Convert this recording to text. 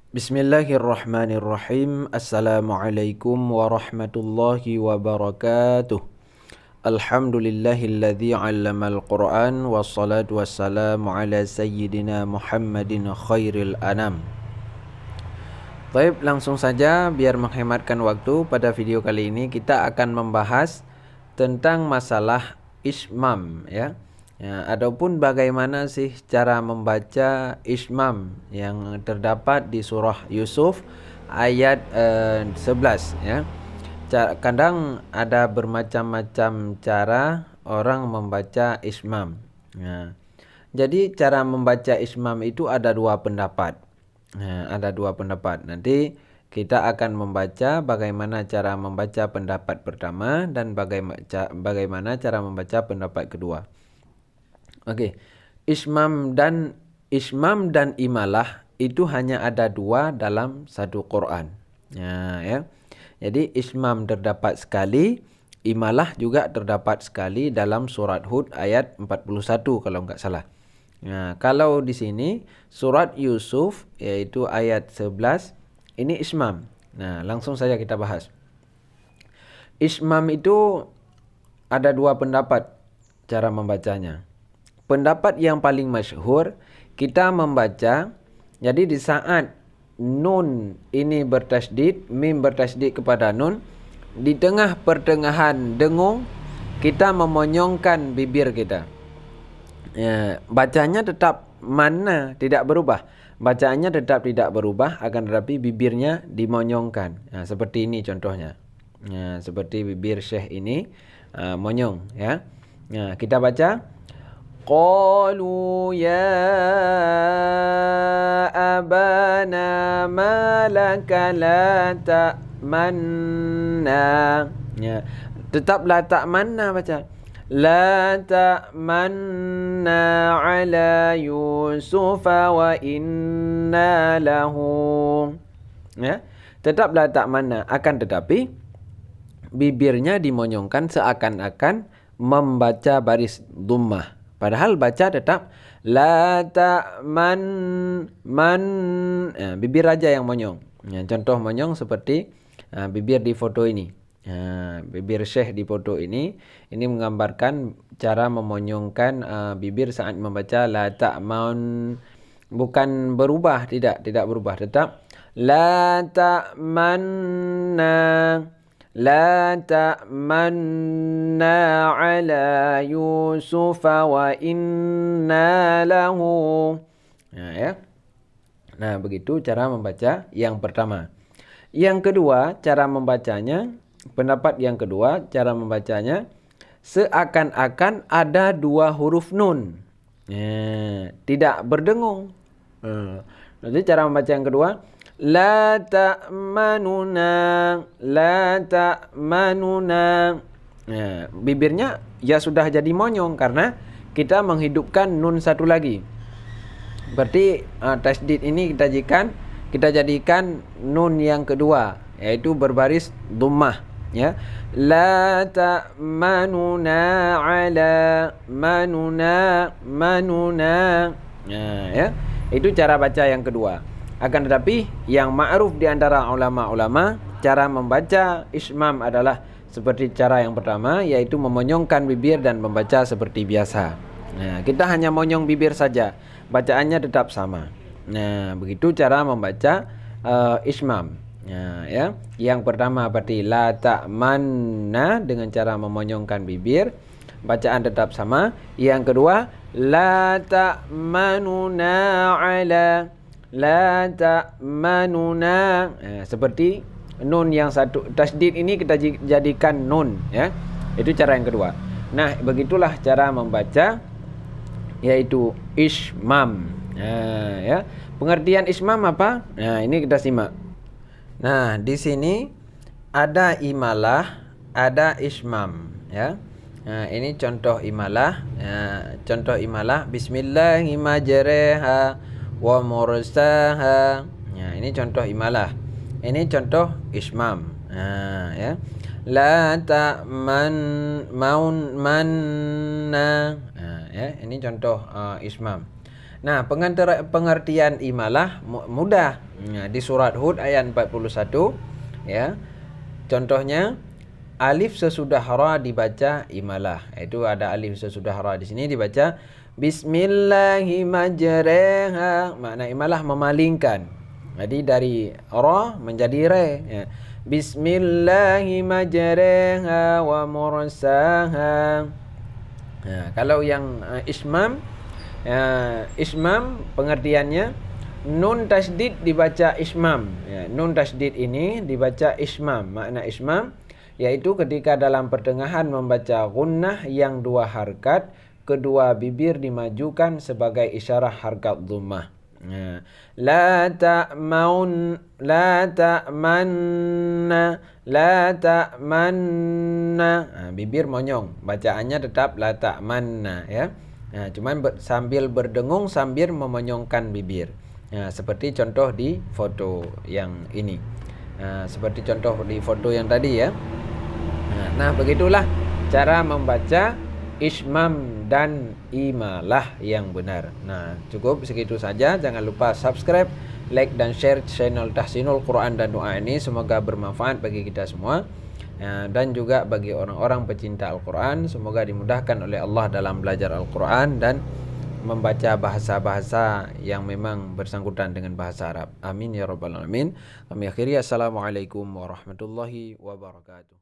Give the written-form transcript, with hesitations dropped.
Bismillahirrahmanirrahim. Assalamualaikum warahmatullahi wabarakatuh. Alhamdulillahilladzi 'allamal Qur'an wassalatu wassalamu ala sayyidina Muhammadin khairil anam. Baik, langsung saja biar menghematkan waktu. Pada video kali ini kita akan membahas tentang masalah ismam, ya. Adapun bagaimana sih cara membaca ismam yang terdapat di surah Yusuf ayat 11, ya. Kadang ada bermacam-macam cara orang membaca ismam. Jadi cara membaca ismam itu ada dua pendapat. Nanti kita akan membaca bagaimana cara membaca pendapat pertama dan bagaimana cara membaca pendapat kedua. Oke, ismam dan imalah itu hanya ada dua dalam satu Quran. Ya. Jadi ismam terdapat sekali, imalah juga terdapat sekali dalam surat Hud ayat 41 kalau enggak salah. Kalau di sini surat Yusuf yaitu ayat 11 ini ismam. Langsung saja kita bahas. Ismam itu ada dua pendapat cara membacanya. Pendapat yang paling masyhur, kita membaca, jadi di saat nun ini bertasydid, mim bertasydid kepada nun, di tengah pertengahan dengung, kita memonyongkan bibir kita. Bacanya tetap mana tidak berubah. Bacaannya tetap tidak berubah, akan tetapi bibirnya dimonyongkan. Seperti ini contohnya. Seperti bibir Syekh ini monyong, ya. Kita baca qalu ya abana ma laka la ta'manna. Tetap la ta'manna baca. La ta'manna ala Yusufa wa inna lahu. Tetap la ta'manna, akan tetapi bibirnya dimonyongkan seakan-akan membaca baris dhammah. Padahal baca tetap la ta'man man, bibir aja yang monyong. Contoh monyong seperti bibir di foto ini. Bibir Syekh di foto ini menggambarkan cara memonyongkan bibir saat membaca la ta'man. Bukan berubah, tidak berubah, tetap la ta'manna. La ta'manna ala Yusufa wa inna lahu. Begitu cara membaca yang pertama. Yang kedua, cara membacanya, pendapat yang kedua, cara membacanya seakan-akan ada dua huruf nun. Tidak berdengung. Jadi cara membaca yang kedua, la ta'manuna, la ta'manuna. Bibirnya ya sudah jadi monyong karena kita menghidupkan nun satu lagi. Berarti tasydid ini kita jadikan nun yang kedua, yaitu berbaris dhammah, ya. La ta'manuna ala manuna. Ya. Itu cara baca yang kedua. Akan tetapi yang ma'ruf di antara ulama-ulama, cara membaca ismam adalah seperti cara yang pertama, yaitu memonyongkan bibir dan membaca seperti biasa. Kita hanya monyong bibir saja, bacaannya tetap sama. Begitu cara membaca ismam. Ya. Yang pertama berarti la ta'manna dengan cara memonyongkan bibir, bacaan tetap sama. Yang kedua, la ta'manuna ala, la ta'manuna. Seperti nun yang satu tasydid ini kita jadikan nun, ya. Itu cara yang kedua. Begitulah cara membaca yaitu ismam. Ya. Pengertian ismam apa? Ini kita simak. Di sini ada imalah, ada ismam, ya. Ini contoh imalah. Contoh imalah bismillahirrahmanirrahim wa mursaha. Ini contoh imalah. Ini contoh ismam. Ya. La ta'man manna. Ya, ini contoh ismam. Pengertian imalah mudah. Nah, di surat Hud ayat 41 ya. Contohnya alif sesudah ra dibaca imalah. Itu ada alif sesudah ra di sini dibaca bismillahirrahmanirrahim. Makna imalah memalingkan. Jadi dari ra menjadi re ya. Bismillahirrahmanirrahim wa mursaha. Nah, kalau yang ismam pengertiannya nun tasdid dibaca ismam ya, nun tasdid ini dibaca ismam. Makna ismam yaitu ketika dalam pertengahan membaca gunnah yang 2 harkat, kedua bibir dimajukan sebagai isyarah harkat dhammah. Ya. La ta'manna bibir monyong, bacaannya tetap la ta'manna ya. Nah, cuman sambil berdengung sambil memonyongkan bibir. Nah, seperti contoh di foto yang ini. Nah, seperti contoh di foto yang tadi ya. Nah, begitulah cara membaca ismam dan imalah yang benar. Nah, cukup segitu saja. Jangan lupa subscribe, like dan share channel Tahsinul Quran dan Doa ini. Semoga bermanfaat bagi kita semua. Dan juga bagi orang-orang pecinta Al-Quran, semoga dimudahkan oleh Allah dalam belajar Al-Quran dan membaca bahasa-bahasa yang memang bersangkutan dengan bahasa Arab. Amin ya rabbal alamin. Kami akhiri, assalamualaikum warahmatullahi wabarakatuh.